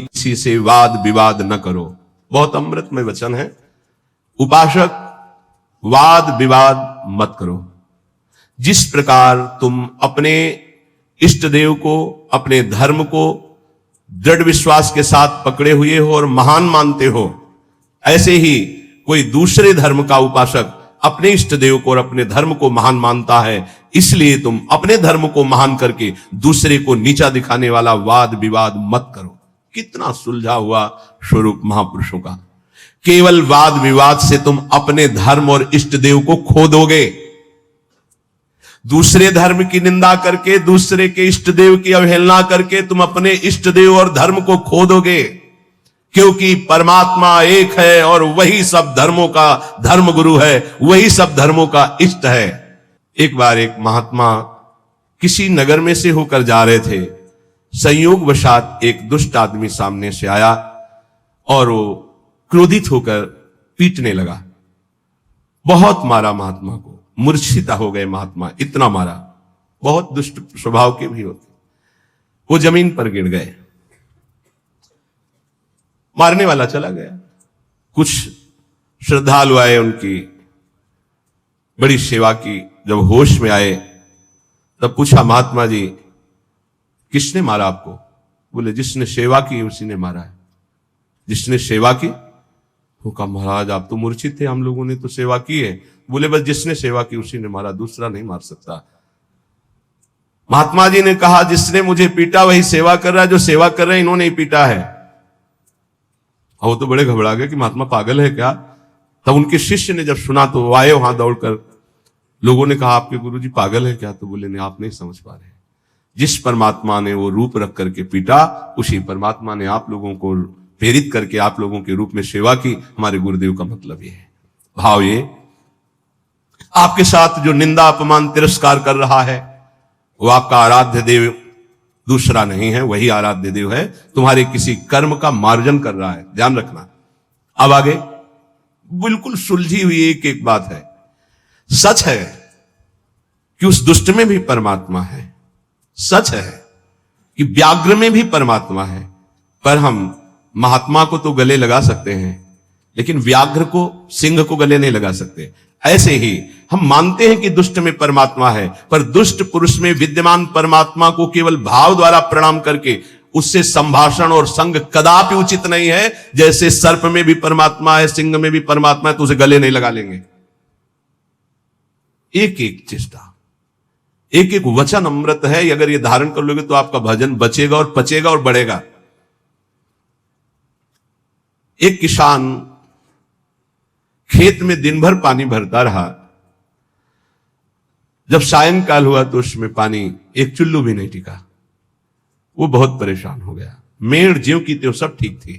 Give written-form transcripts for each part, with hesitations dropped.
किसी से वाद विवाद न करो। बहुत अमृतमय वचन है। उपासक, वाद विवाद मत करो। जिस प्रकार तुम अपने इष्ट देव को, अपने धर्म को दृढ़ विश्वास के साथ पकड़े हुए हो और महान मानते हो, ऐसे ही कोई दूसरे धर्म का उपासक अपने इष्ट देव को और अपने धर्म को महान मानता है। इसलिए तुम अपने धर्म को महान करके दूसरे को नीचा दिखाने वाला वाद विवाद मत करो। कितना सुलझा हुआ स्वरूप महापुरुषों का। केवल वाद विवाद से तुम अपने धर्म और इष्ट देव को खो दोगे। दूसरे धर्म की निंदा करके, दूसरे के इष्ट देव की अवहेलना करके तुम अपने इष्ट देव और धर्म को खो दोगे। क्योंकि परमात्मा एक है और वही सब धर्मों का धर्म गुरु है, वही सब धर्मों का इष्ट है। एक बार एक महात्मा किसी नगर में से होकर जा रहे थे। संयोगवशात एक दुष्ट आदमी सामने से आया और वो क्रोधित होकर पीटने लगा। बहुत मारा महात्मा को, मूर्छित हो गए महात्मा, इतना मारा। बहुत दुष्ट स्वभाव के भी होते। वो जमीन पर गिर गए। मारने वाला चला गया। कुछ श्रद्धालु आए, उनकी बड़ी सेवा की। जब होश में आए तब पूछा, महात्मा जी किसने मारा आपको? बोले, जिसने सेवा की उसी ने मारा है। जिसने सेवा की? वो कहा, महाराज आप तो मूर्छित थे, हम लोगों ने तो सेवा की है। बोले, बस जिसने सेवा की उसी ने मारा, दूसरा नहीं मार सकता। महात्मा जी ने कहा, जिसने मुझे पीटा वही सेवा कर रहा है, जो सेवा कर रहे हैं इन्होंने ही पीटा है। वो तो बड़े घबरा गए कि महात्मा पागल है क्या। तब उनके शिष्य ने जब सुना तो वो आए वहां दौड़कर। लोगों ने कहा, आपके गुरुजी पागल है क्या? तो बोले, नहीं, आप नहीं समझ पा रहे। जिस परमात्मा ने वो रूप रख करके पीटा, उसी परमात्मा ने आप लोगों को प्रेरित करके आप लोगों के रूप में सेवा की। हमारे गुरुदेव का मतलब ये है। भाव ये, आपके साथ जो निंदा अपमान तिरस्कार कर रहा है वो आपका आराध्य देव दूसरा नहीं है, वही आराध्य देव है। तुम्हारे किसी कर्म का मार्जन कर रहा है, ध्यान रखना। अब आगे बिल्कुल सुलझी हुई एक एक बात है। सच है कि उस दुष्ट में भी परमात्मा है। सच है कि व्याघ्र में भी परमात्मा है। पर हम महात्मा को तो गले लगा सकते हैं, लेकिन व्याघ्र को, सिंह को गले नहीं लगा सकते। ऐसे ही हम मानते हैं कि दुष्ट में परमात्मा है, पर दुष्ट पुरुष में विद्यमान परमात्मा को केवल भाव द्वारा प्रणाम करके उससे संभाषण और संग कदापि उचित नहीं है। जैसे सर्प में भी परमात्मा है, सिंह में भी परमात्मा है, तो उसे गले नहीं लगा लेंगे। एक एक चेष्टा, एक एक वचन अमृत है। अगर ये धारण कर लोगे तो आपका भजन बचेगा और पचेगा और बढ़ेगा। एक किसान खेत में दिन भर पानी भरता रहा। जब सायंकाल हुआ तो उसमें पानी एक चुल्लू भी नहीं टिका। वो बहुत परेशान हो गया। मेड़ ज्यों की त्यों सब ठीक थी।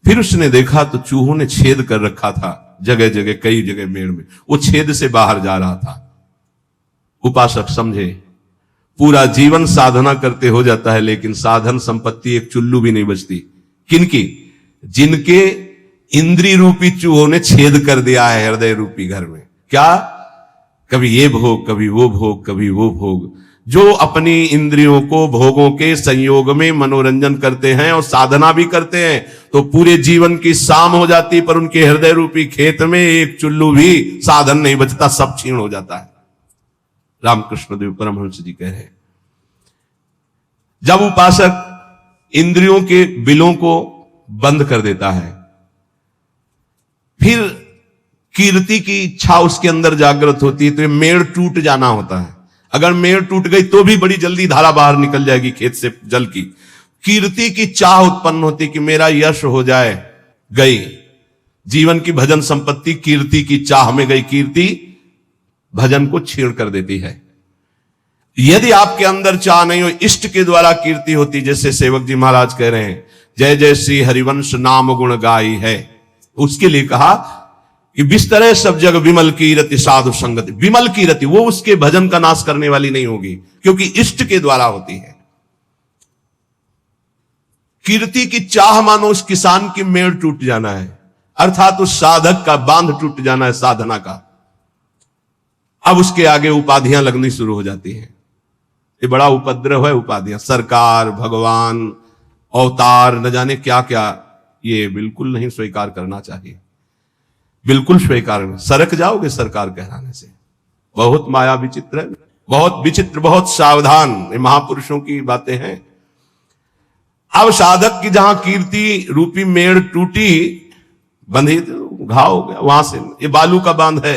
फिर उसने देखा तो चूहों ने छेद कर रखा था जगह जगह, कई जगह मेड़ में। वो छेद से बाहर जा रहा था। उपासक समझे, पूरा जीवन साधना करते हो जाता है, लेकिन साधन संपत्ति एक चुल्लू भी नहीं बचती। किनकी? जिनके इंद्रिय रूपी चूहों ने छेद कर दिया है हृदय रूपी घर में। क्या? कभी ये भोग, कभी वो भोग, कभी वो भोग। जो अपनी इंद्रियों को भोगों के संयोग में मनोरंजन करते हैं और साधना भी करते हैं, तो पूरे जीवन की शाम हो जाती, पर उनके हृदय रूपी खेत में एक चुल्लू भी साधन नहीं बचता, सब क्षीण हो जाता है। रामकृष्ण देव परमहंस जी कह रहे हैं, जब उपासक इंद्रियों के बिलों को बंद कर देता है, फिर कीर्ति की इच्छा उसके अंदर जागृत होती है, तो ये मेड़ टूट जाना होता है। अगर मेड़ टूट गई तो भी बड़ी जल्दी धारा बाहर निकल जाएगी खेत से जल की। कीर्ति की चाह उत्पन्न होती कि मेरा यश हो जाए। गई जीवन की भजन संपत्ति कीर्ति की चाह में गई। कीर्ति भजन को छीण कर देती है। यदि आपके अंदर चाह नहीं हो, इष्ट के द्वारा कीर्ति होती, जैसे सेवक जी महाराज कह रहे हैं, जय जय श्री हरिवंश नाम गुण गाई है। उसके लिए कहा कि बिस्तरे सब जग विमल की रति साधु संगति। विमल की रति वो उसके भजन का नाश करने वाली नहीं होगी, क्योंकि इष्ट के द्वारा होती है। कीर्ति की चाह मानो उस किसान की मेड़ टूट जाना है, अर्थात उस साधक का बांध टूट जाना है साधना का। अब उसके आगे उपाधियां लगनी शुरू हो जाती हैं। ये बड़ा उपद्रव है उपाधियां। सरकार, भगवान, अवतार, न जाने क्या क्या, ये बिल्कुल नहीं स्वीकार करना चाहिए, बिल्कुल स्वीकार नहीं। सरक जाओगे सरकार कहलाने से। बहुत माया विचित्र है, बहुत विचित्र, बहुत सावधान। ये महापुरुषों की बातें हैं। अब साधक की जहां कीर्ति रूपी मेड़ टूटी, बंधी घाव हो गया, वहां से ये बालू का बांध है।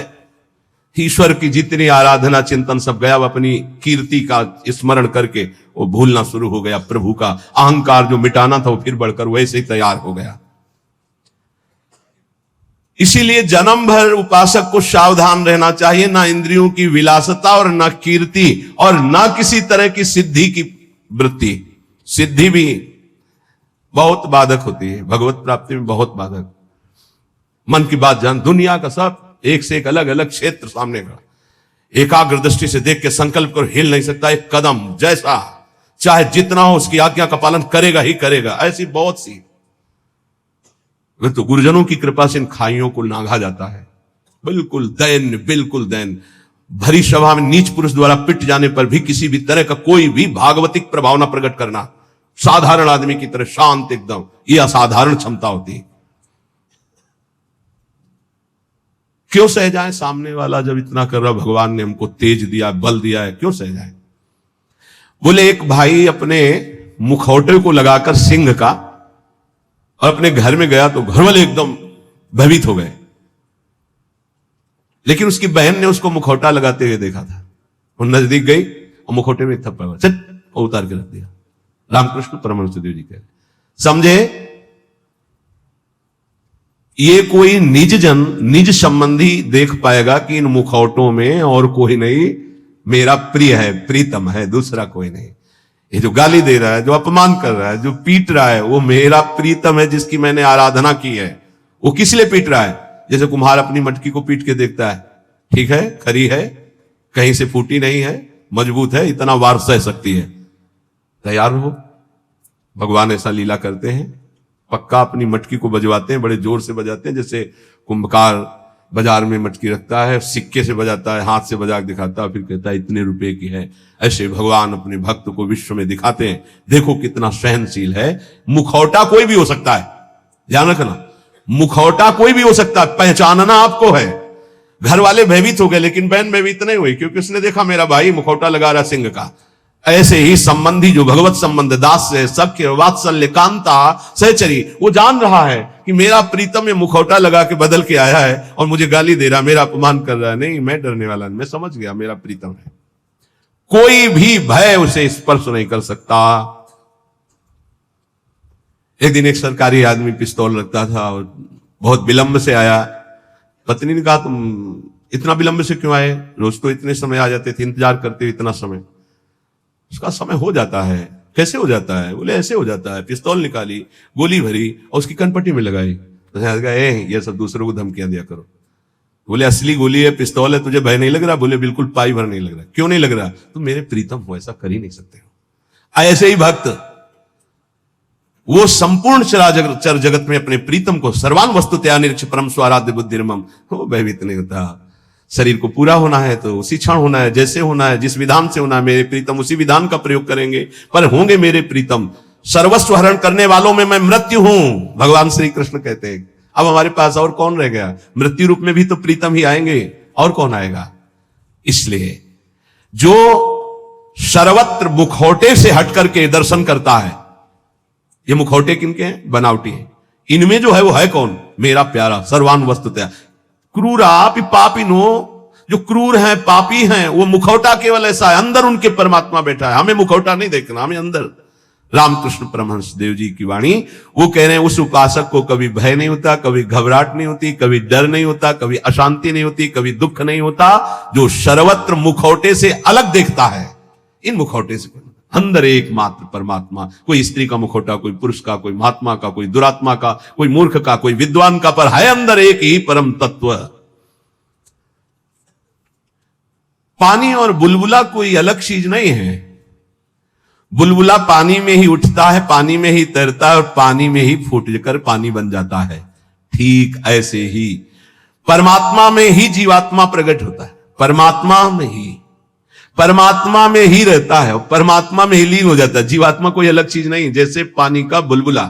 ईश्वर की जितनी आराधना चिंतन सब गया, वो अपनी कीर्ति का स्मरण करके वो भूलना शुरू हो गया। प्रभु का अहंकार जो मिटाना था वो फिर बढ़कर वैसे ही तैयार हो गया। इसीलिए जन्म भर उपासक को सावधान रहना चाहिए, ना इंद्रियों की विलासता और ना कीर्ति और ना किसी तरह की सिद्धि की वृत्ति। सिद्धि भी बहुत बाधक होती है, भगवत प्राप्ति में बहुत बाधक। मन की बात जान, दुनिया का सब एक से एक अलग अलग क्षेत्र सामने का, एकाग्र दृष्टि से देख के संकल्प कर हिल नहीं सकता। एक कदम जैसा चाहे जितना हो उसकी आज्ञा का पालन करेगा ही करेगा। ऐसी बहुत सी, तो गुरुजनों की कृपा से इन खाइयों को नांगा जाता है। बिल्कुल दैन, बिल्कुल दैन। भरी सभा में नीच पुरुष द्वारा पिट जाने पर भी किसी भी तरह का कोई भी भागवतिक प्रभाव न प्रकट करना, साधारण आदमी की तरह शांत एकदम, यह असाधारण क्षमता होती है। क्यों सह जाए सामने वाला जब इतना कर रहा, भगवान ने हमको तेज दिया, बल दिया है, क्यों सह जाए। बोले एक भाई अपने मुखौटे को लगाकर सिंह का और अपने घर में गया तो घर वाले एकदम भयभीत हो गए, लेकिन उसकी बहन ने उसको मुखौटा लगाते हुए देखा था। वो नजदीक गई और मुखौटे में थप्पड़ चट और उतार के रख दिया। रामकृष्ण परमहंस देव जी कह समझे, ये कोई निज जन, निज संबंधी देख पाएगा कि इन मुखौटों में और कोई नहीं, मेरा प्रिय है, प्रीतम है, दूसरा कोई नहीं। ये जो गाली दे रहा है, जो अपमान कर रहा है, जो पीट रहा है, वो मेरा प्रीतम है जिसकी मैंने आराधना की है। वो किस लिए पीट रहा है? जैसे कुम्हार अपनी मटकी को पीट के देखता है, ठीक है, खरी है, कहीं से फूटी नहीं है, मजबूत है, इतना वार सह सकती है, तैयार हो। भगवान ऐसा लीला करते हैं, पक्का अपनी मटकी को बजवाते हैं, बड़े जोर से बजाते हैं। जैसे कुंभकार बाजार में मटकी रखता है, सिक्के से बजाता है, हाथ से बजा के दिखाता है, फिर कहता है इतने रुपए की है। ऐसे भगवान अपने भक्त को विश्व में दिखाते हैं, देखो कितना सहनशील है। मुखौटा कोई भी हो सकता है, ध्यान रखना, मुखौटा कोई भी हो सकता है, पहचानना आपको है। घर वाले भयभीत हो गए, लेकिन बहन भयभीत नहीं हुई, क्योंकि उसने देखा मेरा भाई मुखौटा लगा रहा सिंह का। ऐसे ही संबंधी जो भगवत संबंध दास से सबके वात्सल्य कांता सहचरी, वो जान रहा है कि मेरा प्रीतम ये मुखौटा लगा के बदल के आया है और मुझे गाली दे रहा, मेरा अपमान कर रहा है। नहीं, मैं डरने वाला नहीं, मैं समझ गया मेरा प्रीतम है। कोई भी भय उसे स्पर्श नहीं कर सकता। एक दिन एक सरकारी आदमी पिस्तौल रखता था और बहुत विलंब से आया। पत्नी ने कहा तुम इतना विलंब से क्यों आए? रोज तो इतने समय आ जाते थे, इंतजार करते हुए इतना समय। उसका समय हो जाता है। कैसे हो जाता है? बोले ऐसे हो जाता है। पिस्तौल निकाली, गोली भरी और उसकी कनपट्टी में लगाई। तो ये सब दूसरों को धमकियां दिया करो। बोले असली गोली है, पिस्तौल है, तुझे भय नहीं लग रहा? बोले बिल्कुल पाई भर नहीं लग रहा। क्यों नहीं लग रहा? तुम मेरे प्रीतम हो, ऐसा कर ही नहीं सकते हो। ऐसे ही भक्त वो संपूर्ण चर जगत में अपने प्रीतम को सर्वान वस्तुतया निरीक्ष परम स्वाराध्य बुद्धिर्मम, वो भयभीत नहीं होता। शरीर को पूरा होना है तो उसी क्षण होना है, जैसे होना है, जिस विधान से होना है, मेरे प्रीतम उसी विधान का प्रयोग करेंगे, पर होंगे मेरे प्रीतम। सर्वस्व हरण करने वालों में मैं मृत्यु हूं, भगवान श्री कृष्ण कहते हैं। अब हमारे पास और कौन रह गया? मृत्यु रूप में भी तो प्रीतम ही आएंगे, और कौन आएगा? इसलिए जो सर्वत्र मुखौटे से हट करके दर्शन करता है, ये मुखौटे किनके हैं? बनावटी है। इनमें जो है वो है कौन? मेरा प्यारा, सर्वान वस्तुतया। क्रूरा पापिनो, जो क्रूर हैं, पापी हैं, वो मुखौटा केवल ऐसा है, अंदर उनके परमात्मा बैठा है। हमें मुखौटा नहीं देखना, हमें अंदर। रामकृष्ण परमहंस देव जी की वाणी, वो कह रहे हैं उस उपासक को कभी भय नहीं होता, कभी घबराहट नहीं होती, कभी डर नहीं होता, कभी अशांति नहीं होती, कभी दुख नहीं होता, जो सर्वत्र मुखौटे से अलग देखता है। इन मुखौटे से अंदर एकमात्र परमात्मा। कोई स्त्री का मुखौटा, कोई पुरुष का, कोई महात्मा का, कोई दुरात्मा का, कोई मूर्ख का, कोई विद्वान का, पर है अंदर एक ही परम तत्व। पानी और बुलबुला कोई अलग चीज नहीं है। बुलबुला पानी में ही उठता है, पानी में ही तैरता है और पानी में ही फूट कर पानी बन जाता है। ठीक ऐसे ही परमात्मा में ही जीवात्मा प्रकट होता है, परमात्मा में ही। परमात्मा में ही रहता है और परमात्मा में ही लीन हो जाता है। जीवात्मा कोई अलग चीज नहीं, जैसे पानी का बुलबुला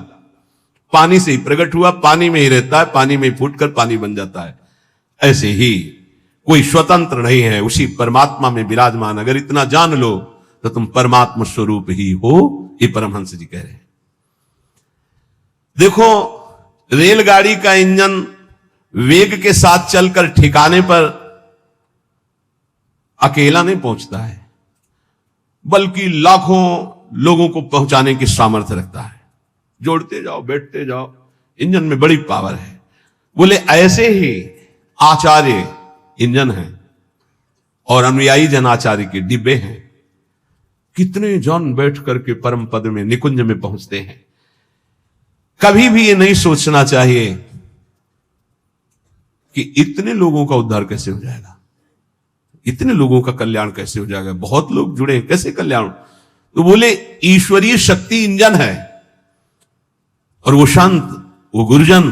पानी से ही प्रकट हुआ, पानी में ही रहता है, पानी में ही फूटकर पानी बन जाता है। ऐसे ही कोई स्वतंत्र नहीं है, उसी परमात्मा में विराजमान। अगर इतना जान लो तो तुम परमात्मा स्वरूप ही हो, ये परमहंस जी कह रहे हैं। देखो, रेलगाड़ी का इंजन वेग के साथ चलकर ठिकाने पर अकेला नहीं पहुंचता है, बल्कि लाखों लोगों को पहुंचाने की सामर्थ्य रखता है। जोड़ते जाओ, बैठते जाओ, इंजन में बड़ी पावर है। बोले ऐसे ही आचार्य इंजन है और अनुयायी जन आचार्य के डिब्बे हैं। कितने जन बैठ करके परम पद में, निकुंज में पहुंचते हैं। कभी भी ये नहीं सोचना चाहिए कि इतने लोगों का उद्धार कैसे हो जाएगा, इतने लोगों का कल्याण कैसे हो जाएगा, बहुत लोग जुड़े हैं, कैसे कल्याण। तो बोले ईश्वरीय शक्ति इंजन है और वो शांत, वो गुरुजन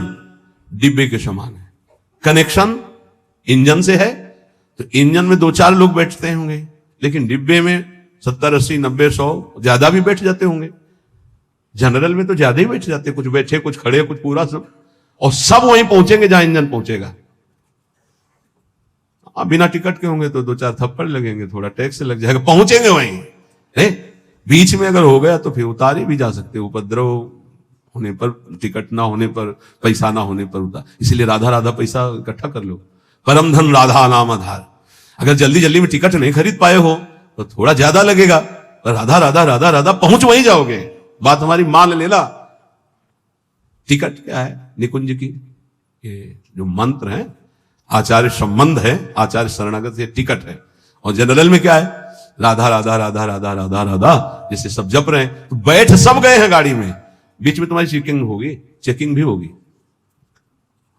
डिब्बे के समान है। कनेक्शन इंजन से है तो इंजन में 2-4 लोग बैठते होंगे, लेकिन डिब्बे में 70, 80, 90, 100 ज्यादा भी बैठ जाते होंगे। जनरल में तो ज्यादा ही बैठ जाते, कुछ बैठे, कुछ खड़े, कुछ पूरा सब, और सब वहीं पहुंचेंगे जहां इंजन पहुंचेगा। बिना टिकट के होंगे तो 2-4 थप्पड़ लगेंगे, थोड़ा टैक्स लग जाएगा, पहुंचेंगे वहीं। बीच में अगर हो गया तो फिर उतारे भी जा सकते, उपद्रव होने पर, टिकट ना होने पर, पैसा ना होने पर उतार। इसलिए राधा राधा पैसा इकट्ठा कर लो, परम धन राधा नाम आधार। अगर जल्दी जल्दी में टिकट नहीं खरीद पाए हो तो थोड़ा ज्यादा लगेगा, पर राधा राधा राधा राधा पहुंच वहीं जाओगे। बात हमारी मान लेना। टिकट क्या है निकुंज की? ये जो मंत्र है, आचार्य संबंध है, आचार्य शरणागत से टिकट है। और जनरल में क्या है? राधा राधा राधा राधा राधा राधा, जैसे सब जप रहे हैं। तो बैठ सब गए हैं गाड़ी में, बीच में तुम्हारी चेकिंग होगी, चेकिंग भी होगी।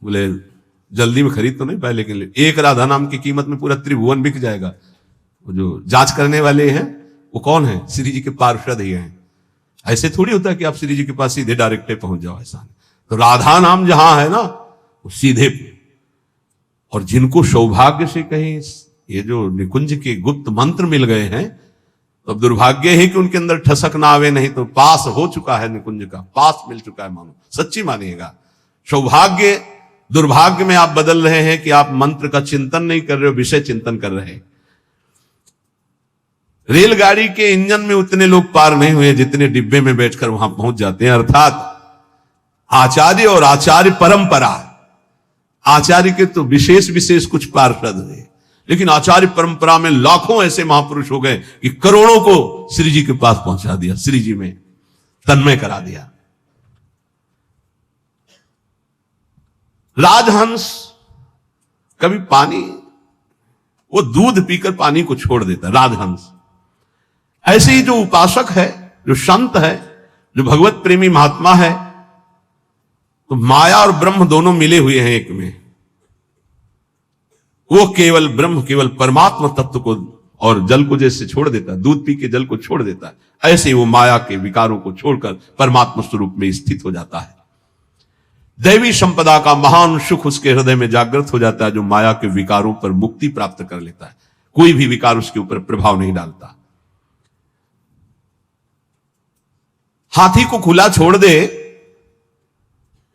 बोले जल्दी में खरीद तो नहीं पाए, लेकिन एक राधा नाम की कीमत में पूरा त्रिभुवन बिक जाएगा। वो जो जांच करने वाले हैं वो कौन है? श्री जी के पार्षद ही हैं। ऐसे थोड़ी होता है कि आप श्री जी के पास सीधे डायरेक्ट पहुंच जाओ, ऐसा। तो राधा नाम जहां है ना, वो सीधे। और जिनको सौभाग्य से कहीं ये जो निकुंज के गुप्त मंत्र मिल गए हैं, तो अब दुर्भाग्य है कि उनके अंदर ठसक ना आवे, नहीं तो पास हो चुका है निकुंज का, पास मिल चुका है, मानो सच्ची मानिएगा। सौभाग्य दुर्भाग्य में आप बदल रहे हैं कि आप मंत्र का चिंतन नहीं कर रहे हो, विषय चिंतन कर रहे हैं। रेलगाड़ी के इंजन में उतने लोग पार नहीं हुए जितने डिब्बे में बैठकर वहां पहुंच जाते हैं। अर्थात आचार्य और आचार्य परंपरा, आचार्य के तो विशेष विशेष कुछ पार्षद हुए, लेकिन आचार्य परंपरा में लाखों ऐसे महापुरुष हो गए कि करोड़ों को श्री जी के पास पहुंचा दिया, श्री जी में तन्मय करा दिया। राजहंस कभी पानी, वो दूध पीकर पानी को छोड़ देता, राजहंस। ऐसे ही जो उपासक है, जो संत है, जो भगवत प्रेमी महात्मा है, तो माया और ब्रह्म दोनों मिले हुए हैं एक में। वो केवल ब्रह्म, केवल परमात्मा तत्व को और जल को जैसे छोड़ देता है, दूध पी के जल को छोड़ देता है, ऐसे ही वो माया के विकारों को छोड़कर परमात्मा स्वरूप में स्थित हो जाता है। दैवी संपदा का महान सुख उसके हृदय में जागृत हो जाता है, जो माया के विकारों पर मुक्ति प्राप्त कर लेता है। कोई भी विकार उसके ऊपर प्रभाव नहीं डालता। हाथी को खुला छोड़ दे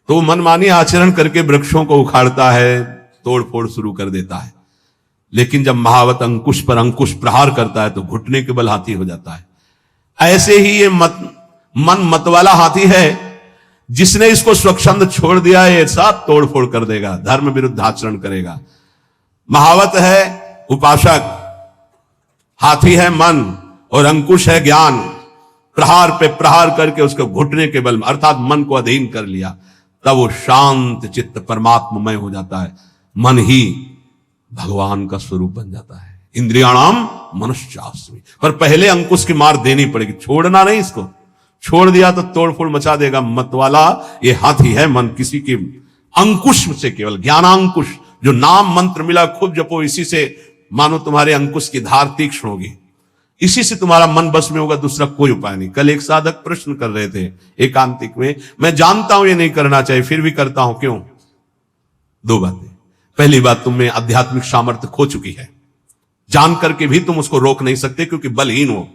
तो मनमानी आचरण करके वृक्षों को उखाड़ता है, तोड़फोड़ शुरू कर देता है। लेकिन जब महावत अंकुश पर अंकुश प्रहार करता है तो घुटने के बल हाथी हो जाता है। ऐसे ही ये मन मतवाला हाथी है, जिसने इसको स्वच्छंद छोड़ दिया, ये सब तोड़फोड़ कर देगा, धर्म विरुद्ध आचरण करेगा। महावत है उपासक, हाथी है मन और अंकुश है ज्ञान। प्रहार पे प्रहार करके उसको घुटने के बल अर्थात मन को अधीन कर लिया, तब वो शांत चित्त परमात्ममय हो जाता है। मन ही भगवान का स्वरूप बन जाता है। इंद्रियाणाम मनुष्यास्मि, पर पहले अंकुश की मार देनी पड़ेगी, छोड़ना नहीं। इसको छोड़ दिया तो तोड़फोड़ मचा देगा। मतवाला ये हाथी है मन, किसी के अंकुश से, केवल ज्ञानांकुश, जो नाम मंत्र मिला खूब जपो, इसी से मानो तुम्हारे अंकुश की धार तीक्ष्ण होगी, इसी से तुम्हारा मन बस में होगा, दूसरा कोई उपाय नहीं। कल एक साधक प्रश्न कर रहे थे एकांतिक में, मैं जानता हूं ये नहीं करना चाहिए, फिर भी करता हूं, क्यों? दो बातें। पहली बात, तुम में आध्यात्मिक सामर्थ्य खो चुकी है, जान करके भी तुम उसको रोक नहीं सकते क्योंकि बलहीन हो।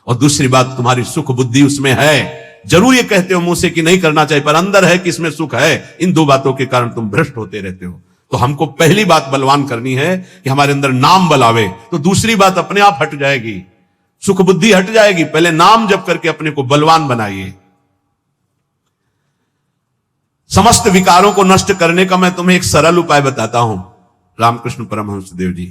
और दूसरी बात, तुम्हारी सुख बुद्धि उसमें है। जरूर ये कहते हो मुंह से कि नहीं करना चाहिए, पर अंदर है कि इसमें सुख है। इन दो बातों के कारण तुम भ्रष्ट होते रहते हो। तो हमको पहली बात बलवान करनी है कि हमारे अंदर नाम बल आवे, तो दूसरी बात अपने आप हट जाएगी, सुख बुद्धि हट जाएगी। पहले नाम जप करके अपने को बलवान बनाइए। समस्त विकारों को नष्ट करने का मैं तुम्हें एक सरल उपाय बताता हूं। रामकृष्ण परमहंस देव जी,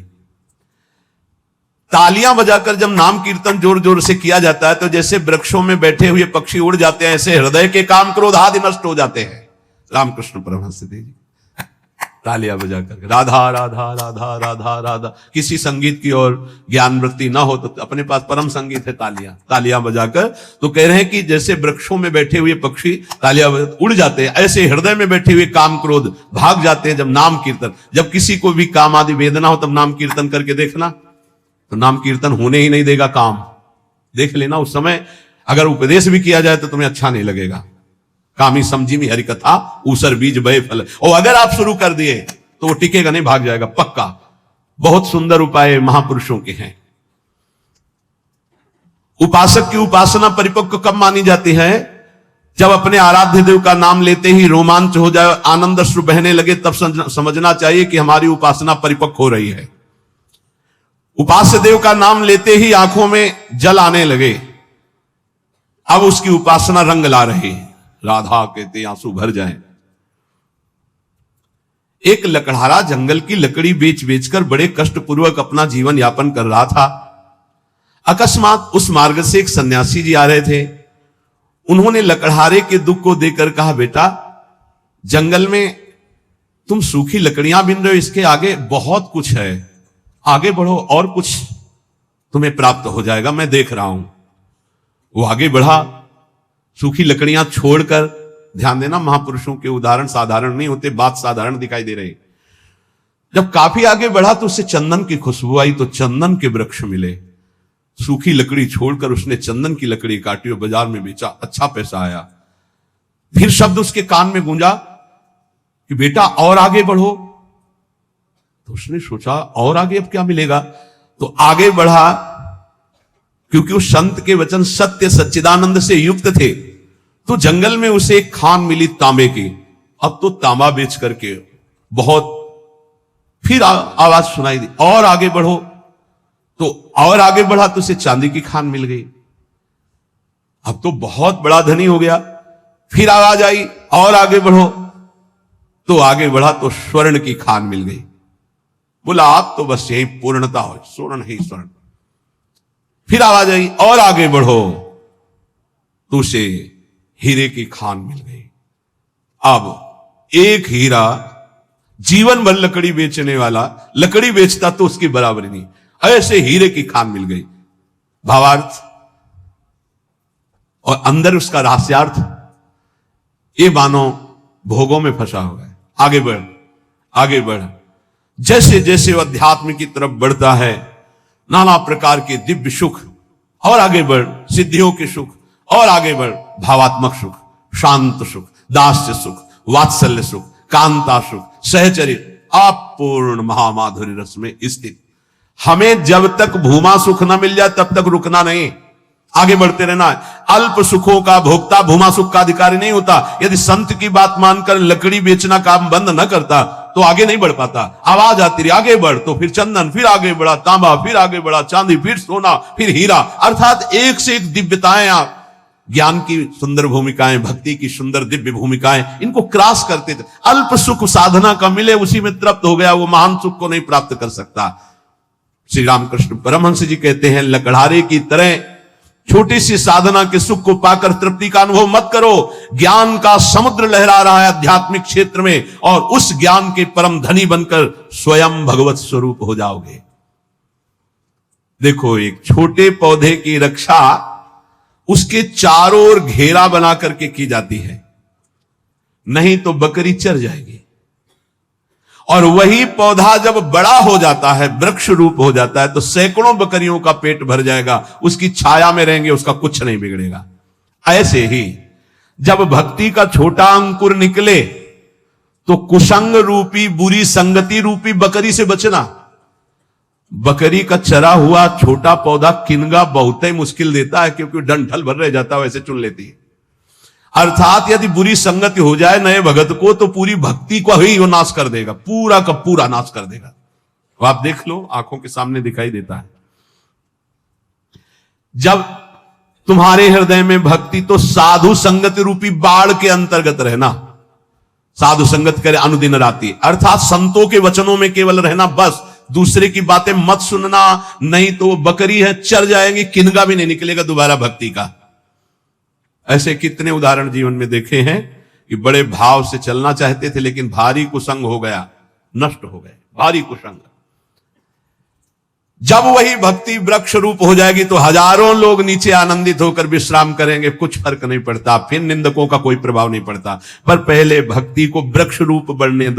तालियां बजाकर जब नाम कीर्तन जोर जोर से किया जाता है तो जैसे वृक्षों में बैठे हुए पक्षी उड़ जाते हैं, ऐसे हृदय के काम क्रोध आदि नष्ट हो जाते हैं। रामकृष्ण परमहंस देव जी तालियां बजाकर राधा राधा राधा राधा राधा, किसी संगीत की और ज्ञान वृत्ति ना हो तो अपने पास परम संगीत है तालियां, तालियां बजाकर। तो कह रहे हैं कि जैसे वृक्षों में बैठे हुए पक्षी तालियां उड़ जाते हैं, ऐसे हृदय में बैठे हुए काम क्रोध भाग जाते हैं जब नाम कीर्तन। जब किसी को भी काम आदि वेदना हो तब नाम कीर्तन करके देखना, तो नाम कीर्तन होने ही नहीं देगा काम। देख लेना, उस समय अगर उपदेश भी किया जाए तो तुम्हें अच्छा नहीं लगेगा। कामी समझी में हरि कथा ऊसर बीज बय फल। और अगर आप शुरू कर दिए तो वो टिकेगा नहीं, भाग जाएगा पक्का। बहुत सुंदर उपाय महापुरुषों के हैं। उपासक की उपासना परिपक्व कब मानी जाती है? जब अपने आराध्य देव का नाम लेते ही रोमांच हो जाए, आनंद अश्रु बहने लगे, तब समझना चाहिए कि हमारी उपासना परिपक्व हो रही है। उपास्य देव का नाम लेते ही आंखों में जल आने लगे, अब उसकी उपासना रंग ला रही है। राधा कहते आंसू भर जाएं। एक लकड़हारा जंगल की लकड़ी बेच बेचकर बड़े कष्टपूर्वक अपना जीवन यापन कर रहा था। अकस्मात उस मार्ग से एक सन्यासी जी आ रहे थे। उन्होंने लकड़हारे के दुख को देखकर कहा, बेटा जंगल में तुम सूखी लकड़ियां बिन रहे हो, इसके आगे बहुत कुछ है, आगे बढ़ो और कुछ तुम्हें प्राप्त हो जाएगा, मैं देख रहा हूं। वो आगे बढ़ा, सूखी लकड़ियां छोड़कर। ध्यान देना, महापुरुषों के उदाहरण साधारण नहीं होते, बात साधारण दिखाई दे रही। जब काफी आगे बढ़ा तो उससे चंदन की खुशबू आई, तो चंदन के वृक्ष मिले। सूखी लकड़ी छोड़कर उसने चंदन की लकड़ी काटी और बाजार में बेचा, अच्छा पैसा आया। फिर शब्द उसके कान में गूंजा कि बेटा और आगे बढ़ो। तो उसने सोचा और आगे अब क्या मिलेगा, तो आगे बढ़ा। क्योंकि उस संत के वचन सत्य सच्चिदानंद से युक्त थे, तो जंगल में उसे एक खान मिली तांबे की। अब तो तांबा बेच करके बहुत, फिर आवाज सुनाई दी और आगे बढ़ो, तो और आगे बढ़ा तो उसे चांदी की खान मिल गई। अब तो बहुत बड़ा धनी हो गया। फिर आवाज आई और आगे बढ़ो, तो आगे बढ़ा तो स्वर्ण की खान मिल गई। बोला आप तो बस यही पूर्णता हो, स्वर्ण ही स्वर्ण। फिर आवाज आई और आगे बढ़ो, तो उसे हीरे की खान मिल गई। अब एक हीरा जीवन भर लकड़ी बेचने वाला लकड़ी बेचता तो उसकी बराबरी नहीं, ऐसे हीरे की खान मिल गई। भावार्थ और अंदर उसका रहस्यार्थ, ये मानो भोगों में फंसा हुआ है। आगे बढ़, आगे बढ़। जैसे जैसे वह अध्यात्म की तरफ बढ़ता है, नाना प्रकार के दिव्य सुख, और आगे बढ़ सिद्धियों के सुख, और आगे बढ़ भावात्मक सुख, शांत सुख, दास्य सुख, वात्सल्य सुख, कांता सुख, सहचरित, अपूर्ण महामाधुर्य रस में स्थित। हमें जब तक भूमा सुख न मिल जाए तब तक रुकना नहीं, आगे बढ़ते रहना है। अल्प सुखों का भोक्ता भूमा सुख का अधिकारी नहीं होता। यदि संत की बात मानकर लकड़ी बेचना काम बंद न करता तो आगे नहीं बढ़ पाता। आवाज आती रही आगे बढ़, तो फिर चंदन, फिर आगे बढ़ा तांबा, फिर आगे बढ़ा चांदी, फिर सोना, फिर हीरा, अर्थात एक से एक दिव्यताएं, आप ज्ञान की सुंदर भूमिकाएं, भक्ति की सुंदर दिव्य भूमिकाएं, इनको क्रॉस करते थे। अल्प सुख साधना का मिले उसी में तृप्त हो गया, वो महान सुख को नहीं प्राप्त कर सकता। श्री रामकृष्ण परमहंस जी कहते हैं, लकड़हारे की तरह छोटी सी साधना के सुख को पाकर तृप्ति का अनुभव मत करो। ज्ञान का समुद्र लहरा रहा है आध्यात्मिक क्षेत्र में, और उस ज्ञान के परम धनी बनकर स्वयं भगवत स्वरूप हो जाओगे। देखो, एक छोटे पौधे की रक्षा उसके चारों ओर घेरा बना करके की जाती है, नहीं तो बकरी चर जाएगी। और वही पौधा जब बड़ा हो जाता है, वृक्ष रूप हो जाता है, तो सैकड़ों बकरियों का पेट भर जाएगा, उसकी छाया में रहेंगे, उसका कुछ नहीं बिगड़ेगा। ऐसे ही जब भक्ति का छोटा अंकुर निकले तो कुसंग रूपी बुरी संगति रूपी बकरी से बचना। बकरी का चरा हुआ छोटा पौधा किनगा बहुत ही मुश्किल देता है, क्योंकि डंठल भर रह जाता है, वैसे चुन लेती है। अर्थात यदि बुरी संगति हो जाए नए भगत को तो पूरी भक्ति को ही वो नाश कर देगा, पूरा का पूरा नाश कर देगा। तो आप देख लो, आंखों के सामने दिखाई देता है। जब तुम्हारे हृदय में भक्ति, तो साधु संगत रूपी बाढ़ के अंतर्गत रहना, साधु संगत करे अनुदिन राति, अर्थात संतों के वचनों में केवल रहना, बस दूसरे की बातें मत सुनना, नहीं तो वो बकरी है चर जाएंगी, किनगा भी नहीं निकलेगा दोबारा भक्ति का। ऐसे कितने उदाहरण जीवन में देखे हैं कि बड़े भाव से चलना चाहते थे लेकिन भारी कुसंग हो गया, नष्ट हो गए, भारी कुसंग। जब वही भक्ति वृक्ष रूप हो जाएगी तो हजारों लोग नीचे आनंदित होकर विश्राम करेंगे, कुछ फर्क नहीं पड़ता, फिर निंदकों का कोई प्रभाव नहीं पड़ता। पर पहले भक्ति को वृक्ष रूप बढ़ने दो।